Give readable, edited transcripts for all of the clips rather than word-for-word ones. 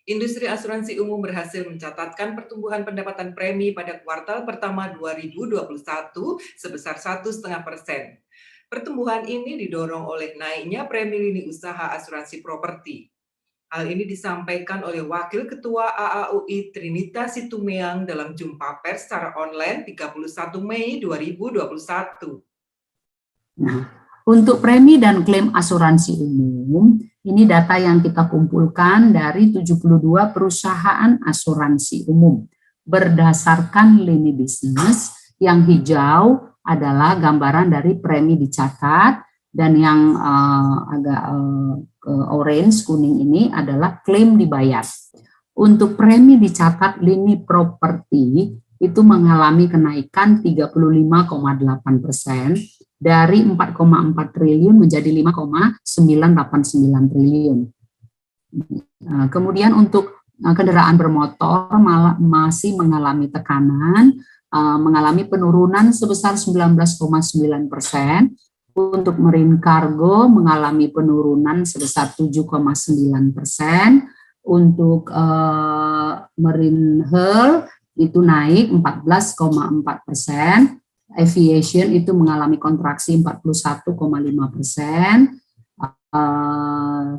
Industri asuransi umum berhasil mencatatkan pertumbuhan pendapatan premi pada kuartal pertama 2021 sebesar 1,5%. Pertumbuhan ini didorong oleh naiknya premi lini usaha asuransi properti. Hal ini disampaikan oleh Wakil Ketua AAUI Trinita Situmeang dalam jumpa pers secara online 31 Mei 2021. Nah, untuk premi dan klaim asuransi umum, ini data yang kita kumpulkan dari 72 perusahaan asuransi umum. Berdasarkan lini bisnis, yang hijau adalah gambaran dari premi dicatat, dan yang agak orange, kuning ini adalah klaim dibayar. Untuk premi dicatat lini properti, itu mengalami kenaikan 35,8%, dari 4,4 triliun menjadi 5,989 triliun. Kemudian untuk kendaraan bermotor masih mengalami tekanan, mengalami penurunan sebesar 19,9%. Untuk marine cargo mengalami penurunan sebesar 7,9%. Untuk marine hull itu naik 14,4%. Aviation itu mengalami kontraksi 41,5%.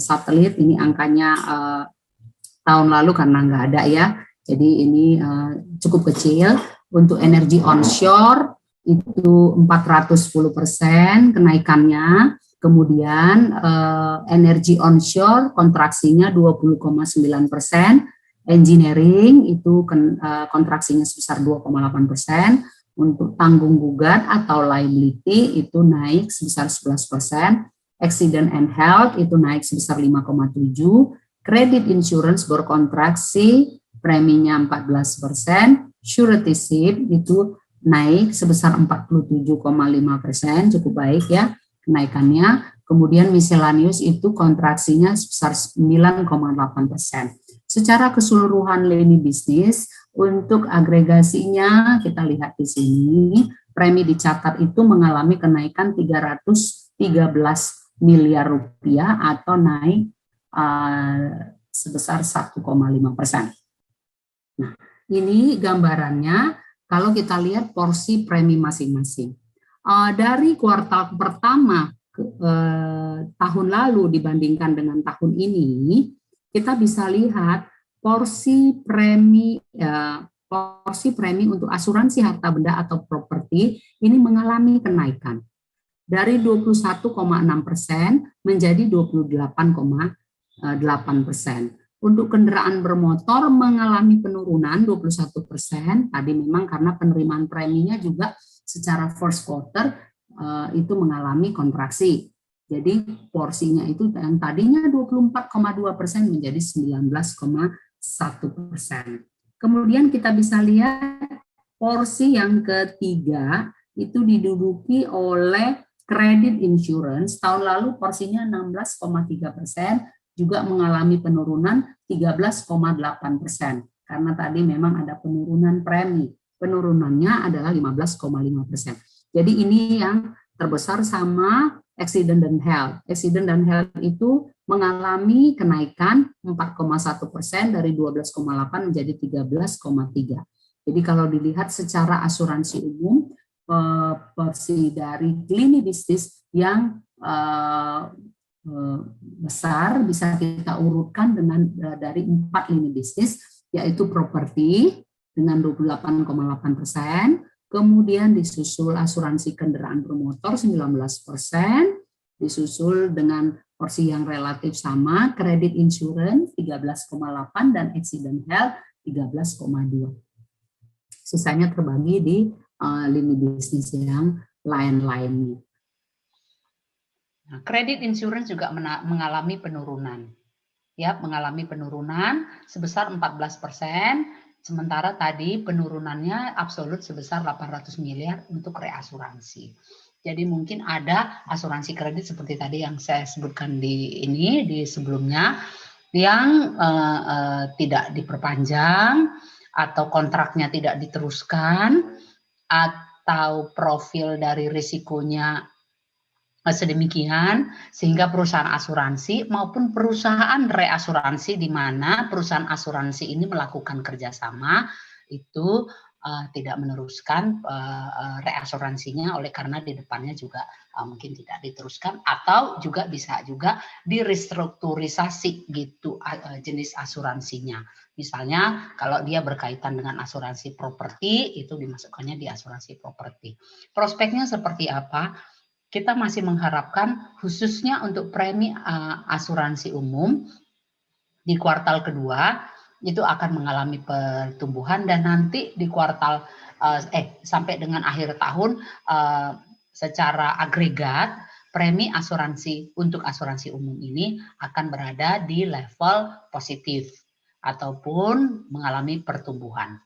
Satelit ini angkanya tahun lalu karena nggak ada ya, jadi ini cukup kecil. Untuk energi onshore itu 410% kenaikannya. Kemudian energi onshore kontraksinya 20,9%. Engineering itu kontraksinya sebesar 2,8%. Untuk tanggung gugat atau liability itu naik sebesar 11%, accident and health itu naik sebesar 5,7%, credit insurance berkontraksi, preminya 14%, suretyship itu naik sebesar 47,5%, cukup baik ya kenaikannya. Kemudian miscellaneous itu kontraksinya sebesar 9,8%. Secara keseluruhan lini bisnis, untuk agregasinya kita lihat di sini, premi dicatat itu mengalami kenaikan 313 miliar rupiah atau naik sebesar 1,5%. Nah, ini gambarannya kalau kita lihat porsi premi masing-masing. Dari kuartal pertama tahun lalu dibandingkan dengan tahun ini, kita bisa lihat porsi premi untuk asuransi harta benda atau properti ini mengalami kenaikan dari 21,6% menjadi 28,8%. Untuk kendaraan bermotor mengalami penurunan 21%, tadi memang karena penerimaan preminya juga secara first quarter itu mengalami kontraksi. Jadi porsinya itu yang tadinya 24,2% menjadi 19,1%. Kemudian kita bisa lihat porsi yang ketiga itu diduduki oleh credit insurance. Tahun lalu porsinya 16,3%, juga mengalami penurunan 13,8%. Karena tadi memang ada penurunan premi. Penurunannya adalah 15,5%. Jadi ini yang terbesar sama accident dan health. Accident dan health itu mengalami kenaikan 4,1% dari 12,8 menjadi 13,3. Jadi kalau dilihat secara asuransi umum, porsi dari lini bisnis yang besar bisa kita urutkan dengan dari 4 lini bisnis, yaitu properti dengan 28,8%, kemudian disusul asuransi kendaraan bermotor 19%, disusul dengan porsi yang relatif sama, credit insurance 13,8 dan accident health 13,2. Sisanya terbagi di lini bisnis yang lain-lainnya. Nah, credit insurance juga mengalami penurunan. Ya, mengalami penurunan sebesar 14%, sementara tadi penurunannya absolut sebesar 800 miliar untuk reasuransi. Jadi mungkin ada asuransi kredit seperti tadi yang saya sebutkan di sebelumnya yang tidak diperpanjang atau kontraknya tidak diteruskan atau profil dari risikonya Sedemikian sehingga perusahaan asuransi maupun perusahaan reasuransi di mana perusahaan asuransi ini melakukan kerjasama itu tidak meneruskan reasuransinya oleh karena di depannya juga mungkin tidak diteruskan atau juga bisa juga direstrukturisasi gitu jenis asuransinya. Misalnya kalau dia berkaitan dengan asuransi properti itu dimasukkannya di asuransi properti. Prospeknya seperti apa? Kita masih mengharapkan khususnya untuk premi asuransi umum di kuartal kedua itu akan mengalami pertumbuhan dan nanti di kuartal sampai dengan akhir tahun secara agregat premi asuransi untuk asuransi umum ini akan berada di level positif ataupun mengalami pertumbuhan.